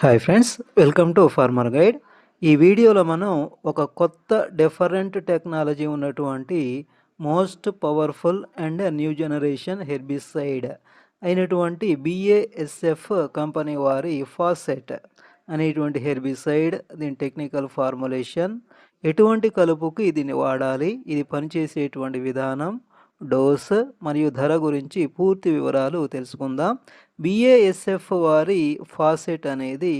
Hi friends, welcome to farmer guide. ఈ వీడియోలో మనం ఒక కొత్త డిఫరెంట్ టెక్నాలజీ ఉన్నటువంటి most powerful and new generation herbicide అయినటువంటి బిఏఎస్ఎఫ్ కంపెనీ వారి ఫాసెట్ అనేటువంటి హెర్బిసైడ్, దీని టెక్నికల్ ఫార్ములేషన్, ఎటువంటి కలుపుకి దీన్ని వాడాలి, ఇది పనిచేసేటువంటి విధానం, డోస్ మరియు ధర గురించి పూర్తి వివరాలు తెలుసుకుందాం. బిఏఎస్ఎఫ్ వారి ఫాసెట్ అనేది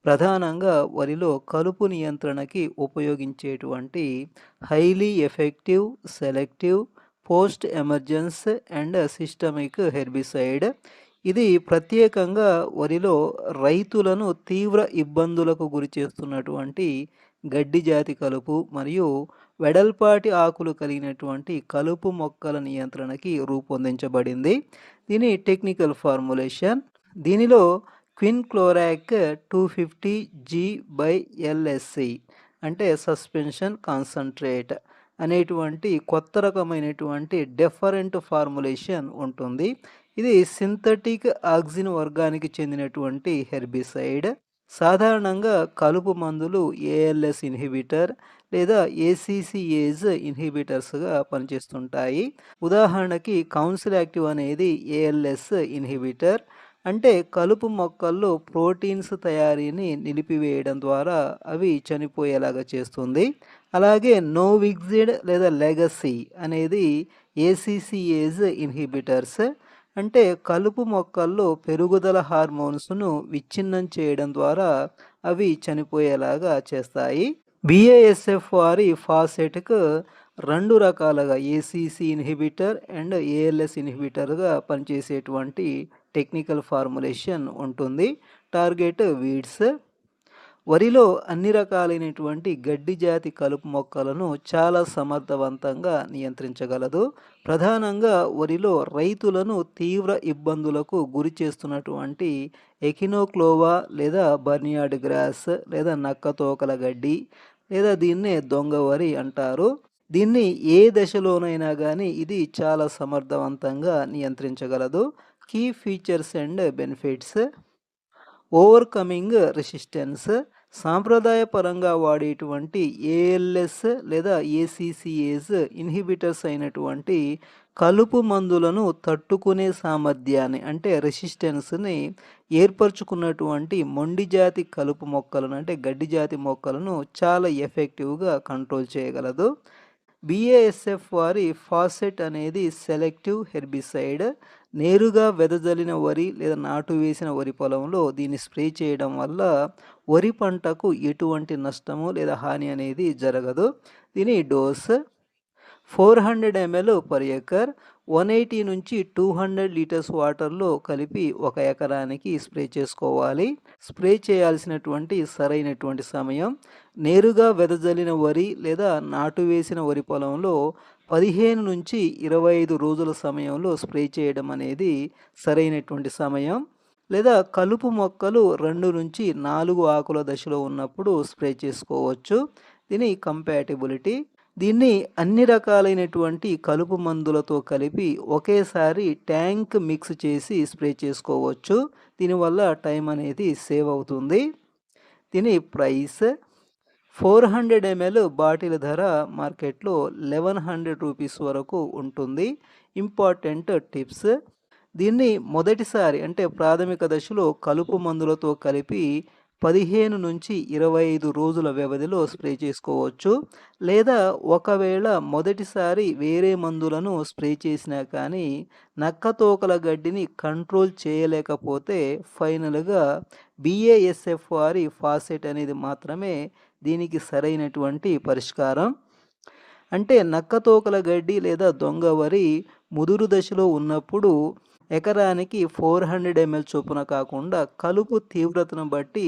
ప్రధానంగా వరిలో కలుపు నియంత్రణకి ఉపయోగించేటువంటి highly effective, selective, post emergence and systemic herbicide. ఇది ప్రత్యేకంగా వరిలో రైతులను తీవ్ర ఇబ్బందులకు గురి చేస్తున్నటువంటి గడ్డి జాతి కలుపు మరియు వెడల్పాటి ఆకులు కలిగినటువంటి కలుపు మొక్కల నియంత్రణకి రూపొందించబడింది. దీని టెక్నికల్ ఫార్ములేషన్, దీనిలో క్విన్ క్లోరాక్ 250G/LSC అంటే సస్పెన్షన్ కాన్సంట్రేట్ అనేటువంటి కొత్త రకమైనటువంటి డిఫరెంట్ ఫార్ములేషన్ ఉంటుంది. ఇది సింథటిక్ ఆక్సిన్ వర్గానికి చెందినటువంటి హెర్బిసైడ్. సాధారణంగా కలుపు మందులు ఏఎల్ఎస్ ఇన్హిబిటర్ లేదా ఏసీసీఏజ్ ఇన్హిబిటర్స్గా పనిచేస్తుంటాయి. ఉదాహరణకి కౌన్సిల్ యాక్టివ్ అనేది ఏఎల్ఎస్ ఇన్హిబిటర్. అంటే కలుపు మొక్కల్లో ప్రోటీన్స్ తయారీని నిలిపివేయడం ద్వారా అవి చనిపోయేలాగా చేస్తుంది. అలాగే నోవిగ్జిడ్ లేదా లెగసీ అనేది ఏసీసీఏజ్ ఇన్హిబిటర్స్. అంటే కలుపు మొక్కల్లో పెరుగుదల హార్మోన్స్ను విచ్ఛిన్నం చేయడం ద్వారా అవి చనిపోయేలాగా చేస్తాయి. బిఏఎస్ఎఫ్ వారి ఫాసెట్కు రెండు రకాలుగా ఏసీసీ ఇన్హిబిటర్ అండ్ ఏఎల్ఎస్ ఇన్హిబిటర్గా పనిచేసేటువంటి టెక్నికల్ ఫార్ములేషన్ ఉంటుంది. Target weeds. వరిలో అన్ని రకాలైనటువంటి గడ్డి జాతి కలుపు మొక్కలను చాలా సమర్థవంతంగా నియంత్రించగలదు. ప్రధానంగా వరిలో రైతులను తీవ్ర ఇబ్బందులకు గురి చేస్తున్నటువంటి ఎకినోక్లోవా లేదా బర్నియార్డ్ గ్రాస్ లేదా నక్కతోకల గడ్డి లేదా దీన్నే దొంగ వరి అంటారు. దీన్ని ఏ దశలోనైనా కానీ ఇది చాలా సమర్థవంతంగా నియంత్రించగలదు. Key features and benefits: overcoming resistance. సాంప్రదాయపరంగా వాడేటువంటి ఏఎల్ఎస్ లేదా ఏసీసీఏస్ ఇన్హిబిటర్స్ అయినటువంటి కలుపు మందులను తట్టుకునే సామర్థ్యాన్ని అంటే రెసిస్టెన్స్ని ఏర్పరచుకున్నటువంటి మొండి జాతి కలుపు మొక్కలను అంటే గడ్డి జాతి మొక్కలను చాలా ఎఫెక్టివ్గా కంట్రోల్ చేయగలదు. బిఏఎస్ఎఫ్ వారి ఫాసెట్ అనేది సెలెక్టివ్ హెర్బిసైడ్. నేరుగా వెదజల్లిన వరి లేదా నాటు వేసిన వరి పొలంలో దీన్ని స్ప్రే చేయడం వల్ల వరి పంటకు ఎటువంటి నష్టము లేదా హాని అనేది జరగదు. దీని డోస్ 400 ml per acre, 180 నుంచి 200 లీటర్స్ వాటర్లో కలిపి 1 ఎకరానికి స్ప్రే చేసుకోవాలి. స్ప్రే చేయాల్సినటువంటి సరైనటువంటి సమయం: నేరుగా వెదజల్లిన వరి లేదా నాటు వేసిన వరి పొలంలో 15 నుంచి 25 రోజుల సమయంలో స్ప్రే చేయడం అనేది సరైనటువంటి సమయం. లేదా కలుపు మొక్కలు 2 నుంచి 4 ఆకుల దశలో ఉన్నప్పుడు స్ప్రే చేసుకోవచ్చు. దీని కంపాటిబిలిటీ: దీన్ని అన్ని రకాలైనటువంటి కలుపు మందులతో కలిపి ఒకేసారి ట్యాంక్ మిక్స్ చేసి స్ప్రే చేసుకోవచ్చు. దీనివల్ల టైం అనేది సేవ్ అవుతుంది. దీని ప్రైస్: 400 ml బాటిల్ ధర మార్కెట్లో 1100 రూపీస్ వరకు ఉంటుంది. ఇంపార్టెంట్ టిప్స్: దీన్ని మొదటిసారి అంటే ప్రాథమిక దశలో కలుపు మందులతో కలిపి 15 నుంచి 25 రోజుల వ్యవధిలో స్ప్రే చేసుకోవచ్చు. లేదా ఒకవేళ మొదటిసారి వేరే మందులను స్ప్రే చేసినా కానీ నక్కతోకల గడ్డిని కంట్రోల్ చేయలేకపోతే ఫైనల్గా బిఏఎస్ఎఫ్ వారి ఫాసెట్ అనేది మాత్రమే దీనికి సరైనటువంటి పరిష్కారం. అంటే నక్కతోకల గడ్డి లేదా దొంగ వరి ముదురు దశలో ఉన్నప్పుడు ఎకరానికి 400 ml చొప్పున కాకుండా కలుపు తీవ్రతను బట్టి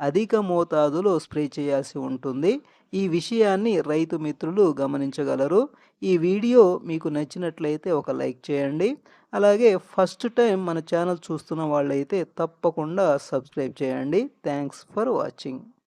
అధిక మోతాదులో స్ప్రే చేయాల్సి ఉంటుంది. ఈ విషయాన్ని రైతు మిత్రులు గమనించగలరు. ఈ వీడియో మీకు నచ్చినట్లయితే ఒక లైక్ చేయండి. అలాగే ఫస్ట్ టైం మన ఛానల్ చూస్తున్న వాళ్ళైతే తప్పకుండా సబ్స్క్రైబ్ చేయండి. Thanks for watching.